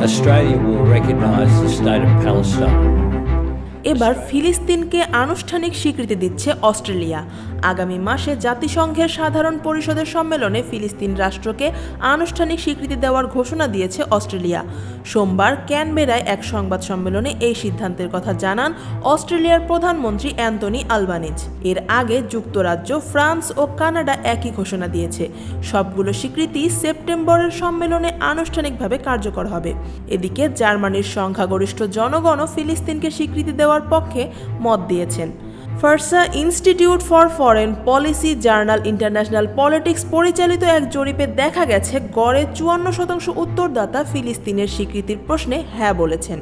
Australia will recognise the state of Palestine. এবার ফিলিস্তিনকে আনুষ্ঠানিক স্বীকৃতি দিচ্ছে অস্ট্রেলিয়া। আগামী মাসে জাতিসংঘের সাধারণ পরিষদের সম্মেলনে ফিলিস্তিন রাষ্ট্রকে আনুষ্ঠানিক স্বীকৃতি দেওয়ার ঘোষণা দিয়েছে অস্ট্রেলিয়া। সোমবার ক্যানবেরায় এক সংবাদ সম্মেলনে এই সিদ্ধান্তের কথা জানান অস্ট্রেলিয়ার প্রধানমন্ত্রী অ্যান্টনি আলবানিজ। এর আগে যুক্তরাজ্য, ফ্রান্স ও কানাডা একই ঘোষণা দিয়েছে। সবগুলো স্বীকৃতি সেপ্টেম্বরের সম্মেলনে আনুষ্ঠানিকভাবে কার্যকর হবে। এদিকে জার্মানির সংখ্যাগরিষ্ঠ জনগণও ফিলিস্তিনকে স্বীকৃতি দেওয়ার পক্ষে মত দিয়েছেন। ফারসা institute for foreign policy journal international politics পরিচালিত এক জরিপে দেখা গেছে গড়ে 54% উত্তরদাতা ফিলিস্তিনের স্বীকৃতির প্রশ্নে হ্যাঁ বলেছেন।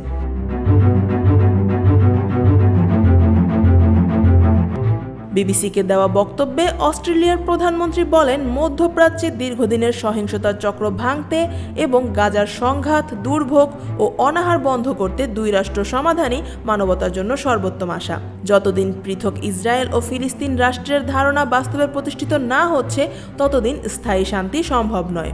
বিবিসিকে দেওয়া বক্তব্যে অস্ট্রেলিয়ার প্রধানমন্ত্রী বলেন, মধ্যপ্রাচ্যে দীর্ঘদিনের সহিংসতার চক্র ভাঙতে এবং গাজার সংঘাত, দুর্ভোগ ও অনাহার বন্ধ করতে দুই রাষ্ট্র সমাধানই মানবতার জন্য সর্বোত্তম আশা। যতদিন পৃথক ইসরায়েল ও ফিলিস্তিন রাষ্ট্রের ধারণা বাস্তবে প্রতিষ্ঠিত না হচ্ছে, ততদিন স্থায়ী শান্তি সম্ভব নয়।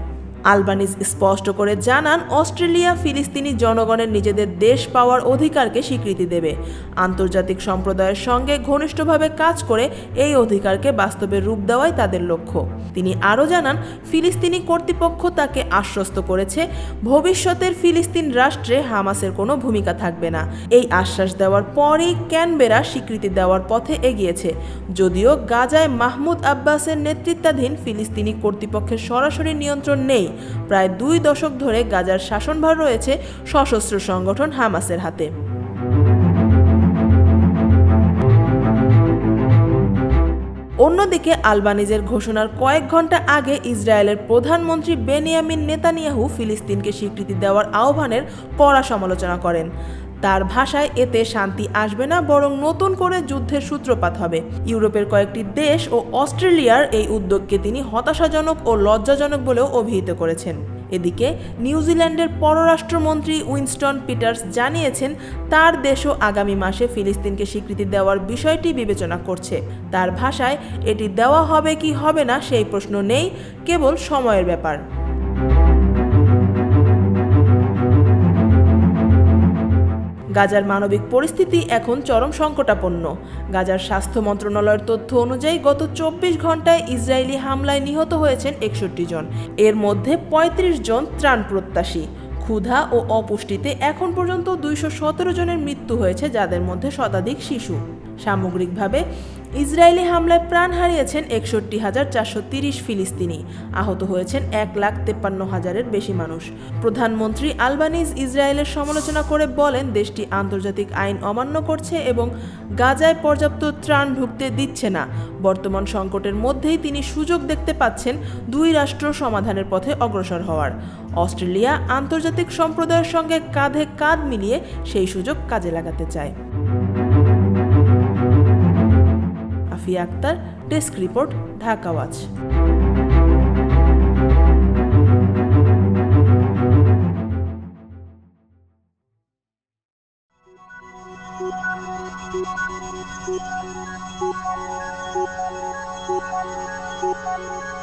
আলবানিজ স্পষ্ট করে জানান, অস্ট্রেলিয়া ফিলিস্তিনি জনগণের নিজেদের দেশ পাওয়ার অধিকারকে স্বীকৃতি দেবে। আন্তর্জাতিক সম্প্রদায়ের সঙ্গে ঘনিষ্ঠভাবে কাজ করে এই অধিকারকে বাস্তবে রূপ দেওয়াই তাদের লক্ষ্য। তিনি আরও জানান, ফিলিস্তিনি কর্তৃপক্ষ তাকে আশ্বস্ত করেছে, ভবিষ্যতের ফিলিস্তিন রাষ্ট্রে হামাসের কোনো ভূমিকা থাকবে না। এই আশ্বাস দেওয়ার পরই ক্যানবেরা স্বীকৃতি দেওয়ার পথে এগিয়েছে। যদিও গাজায় মাহমুদ আব্বাসের নেতৃত্বাধীন ফিলিস্তিনি কর্তৃপক্ষের সরাসরি নিয়ন্ত্রণ নেই, প্রায় 2 দশক ধরে গাজার শাসনভার রয়েছে সশস্ত্র সংগঠন হামাসের হাতে। অন্যদিকে আলবানিজের ঘোষণার কয়েক ঘন্টা আগে ইসরায়েলের প্রধানমন্ত্রী বেনিয়ামিন নেতানিয়াহু ফিলিস্তিনকে স্বীকৃতি দেওয়ার আহ্বানের কড়া সমালোচনা করেন। তার ভাষায়, এতে শান্তি আসবে না, বরং নতুন করে যুদ্ধের সূত্রপাত হবে। ইউরোপের কয়েকটি দেশ ও অস্ট্রেলিয়ার এই উদ্যোগকে তিনি হতাশাজনক ও লজ্জাজনক বলেও অভিহিত করেছেন। এদিকে নিউজিল্যান্ডের পররাষ্ট্রমন্ত্রী উইনস্টন পিটার্স জানিয়েছেন, তার দেশও আগামী মাসে ফিলিস্তিনকে স্বীকৃতি দেওয়ার বিষয়টি বিবেচনা করছে। তার ভাষায়, এটি দেওয়া হবে কি হবে না সেই প্রশ্ন নেই, কেবল সময়ের ব্যাপার। গাজার মানবিক পরিস্থিতি এখন চরম সংকটাপন্ন। গাজার স্বাস্থ্য মন্ত্রণালয়ের তথ্য অনুযায়ী গত 24 ঘন্টায় ইসরায়েলি হামলায় নিহত হয়েছেন 61 জন। এর মধ্যে 35 জন ত্রাণ প্রত্যাশী। ক্ষুধা ও অপুষ্টিতে এখন পর্যন্ত 217 জনের মৃত্যু হয়েছে, যাদের মধ্যে শতাধিক শিশু। সামগ্রিকভাবে ইসরায়েলি হামলায় প্রাণ হারিয়েছেন 61,430 ফিলিস্তিনি। আহত হয়েছেন 1,53,000-এর বেশি মানুষ। প্রধানমন্ত্রী আলবানিজ ইসরায়েলের সমালোচনা করে বলেন, দেশটি আন্তর্জাতিক আইন অমান্য করছে এবং গাজায় পর্যাপ্ত ত্রাণ ঢুকতে দিচ্ছে না। বর্তমান সংকটের মধ্যেই তিনি সুযোগ দেখতে পাচ্ছেন দুই রাষ্ট্র সমাধানের পথে অগ্রসর হওয়ার। অস্ট্রেলিয়া আন্তর্জাতিক সম্প্রদায়ের সঙ্গে কাঁধে কাঁধ মিলিয়ে সেই সুযোগ কাজে লাগাতে চায়। Afia Akter, desk report, Dhaka watch. Thank you.